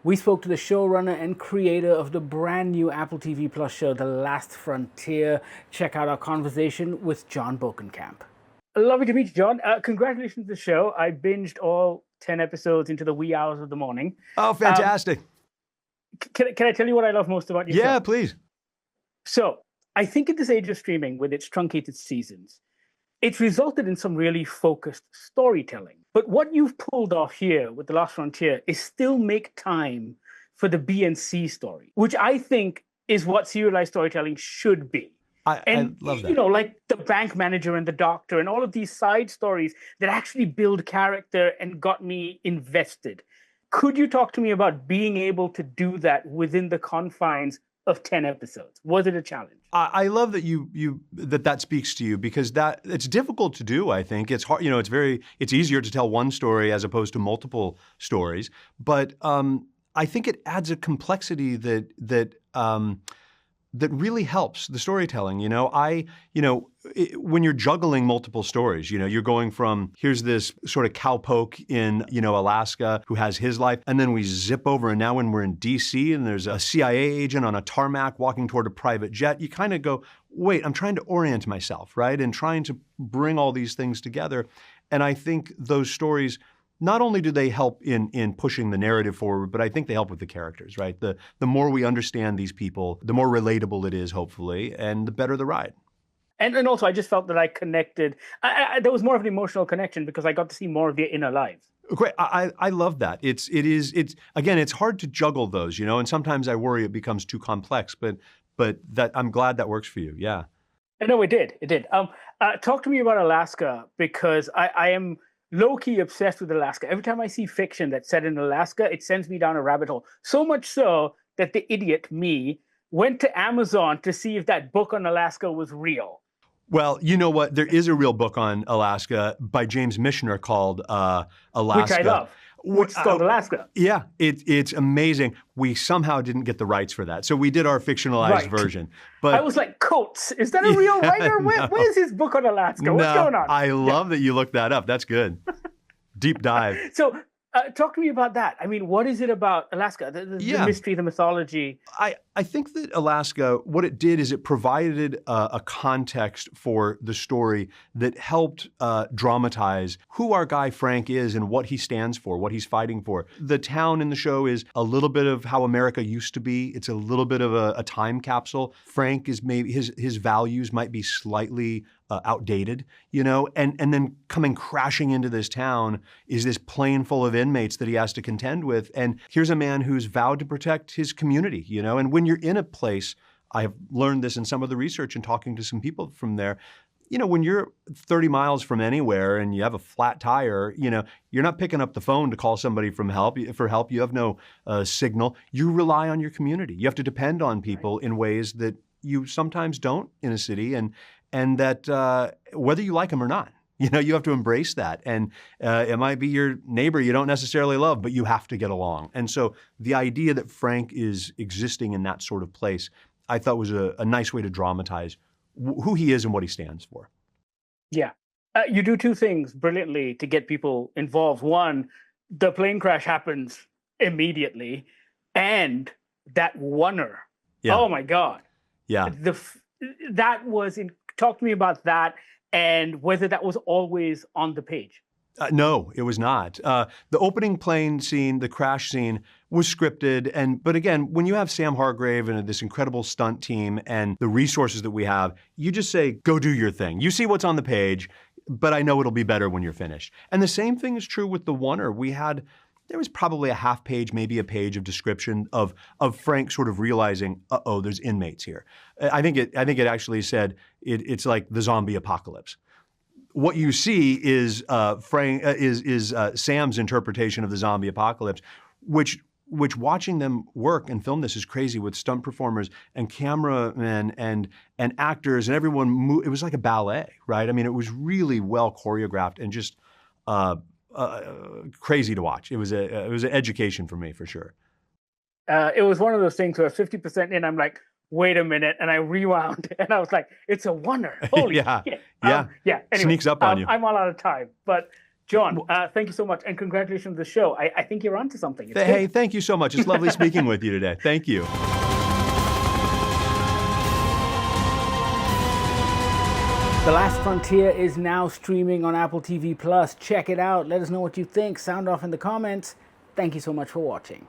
We spoke to the showrunner and creator of the brand new Apple TV Plus show, The Last Frontier. Check out our conversation with Jon Bokenkamp. Lovely to meet you, Jon. Congratulations to the show. I binged all 10 episodes into the wee hours of the morning. Oh, fantastic. Can I tell you what I love most about your show? Yeah, please. So, I think in this age of streaming, with its truncated seasons, it's resulted in some really focused storytelling. But what you've pulled off here with The Last Frontier is still make time for the B and C story, which I think is what serialized storytelling should be. I love that. You know, like the bank manager and the doctor and all of these side stories that actually build character and got me invested. Could you talk to me about being able to do that within the confines of 10 episodes? Was it a challenge? I love that that speaks to you, because that it's difficult to do. I think it's hard. You know, it's easier to tell one story as opposed to multiple stories. But I think it adds a complexity that really helps the storytelling. When you're juggling multiple stories, you're going from, here's this sort of cowpoke in, Alaska who has his life, and then we zip over, and now when we're in DC and there's a CIA agent on a tarmac walking toward a private jet, you kind of go, wait, I'm trying to orient myself, right? And trying to bring all these things together. And I think those stories, not only do they help in pushing the narrative forward, but I think they help with the characters, right? The more we understand these people, the more relatable it is, hopefully, and the better the ride. And also, I just felt that I connected. There was more of an emotional connection because I got to see more of their inner lives. Great. I love that. It's again, it's hard to juggle those, and sometimes I worry it becomes too complex, but that I'm glad that works for you. Yeah. No, it did. It did. Talk to me about Alaska, because I am low-key obsessed with Alaska. Every time I see fiction that's set in Alaska, it sends me down a rabbit hole. So much so that the idiot, me, went to Amazon to see if that book on Alaska was real. Well, you know what? There is a real book on Alaska by James Michener called Alaska. Which I love. Which is called Alaska. Yeah, it's amazing. We somehow didn't get the rights for that. So we did our fictionalized version. But I was like, Coates, is that a real writer? Where's his book on Alaska? What's going on? I love that you looked that up. That's good. Deep dive. So talk to me about that. I mean, what is it about Alaska? The mystery, the mythology. I think that Alaska, what it did is it provided a context for the story that helped dramatize who our guy Frank is and what he stands for, what he's fighting for. The town in the show is a little bit of how America used to be. It's a little bit of a time capsule. Frank is maybe, his values might be slightly outdated, and then coming crashing into this town is this plane full of inmates that he has to contend with. And here's a man who's vowed to protect his community, and when you're in a place, I have learned this in some of the research and talking to some people from there, when you're 30 miles from anywhere and you have a flat tire, you're not picking up the phone to call somebody for help. You have no signal. You rely on your community. You have to depend on people in ways that you sometimes don't in a city, and that whether you like them or not, you have to embrace that. And it might be your neighbor you don't necessarily love, but you have to get along. And so the idea that Frank is existing in that sort of place, I thought was a nice way to dramatize who he is and what he stands for. Yeah. You do two things brilliantly to get people involved. One, the plane crash happens immediately, and that oneer. Yeah. Oh my God. Yeah. That was talk to me about that and whether that was always on the page. No, it was not. The opening plane scene, the crash scene, was scripted. But again, when you have Sam Hargrave and this incredible stunt team and the resources that we have, you just say, go do your thing. You see what's on the page, but I know it'll be better when you're finished. And the same thing is true with the oneer. There was probably a half page, maybe a page of description of Frank sort of realizing, there's inmates here. I think it actually said it's like the zombie apocalypse. What you see is Sam's interpretation of the zombie apocalypse, which watching them work and film this is crazy with stunt performers and cameramen and actors and everyone. It was like a ballet, right? I mean, it was really well choreographed and just crazy to watch. It was an education for me for sure. It was one of those things where 50% in, I'm like, wait a minute, and I rewound, and I was like, it's a oneer. Holy shit. Yeah. Anyway, Sneaks up on you. I'm all out of time, but John, thank you so much, and congratulations on the show. I think you're onto something. It's Hey, good. thank you so much. It's lovely speaking with you today. Thank you. The Last Frontier is now streaming on Apple TV+. Check it out. Let us know what you think. Sound off in the comments. Thank you so much for watching.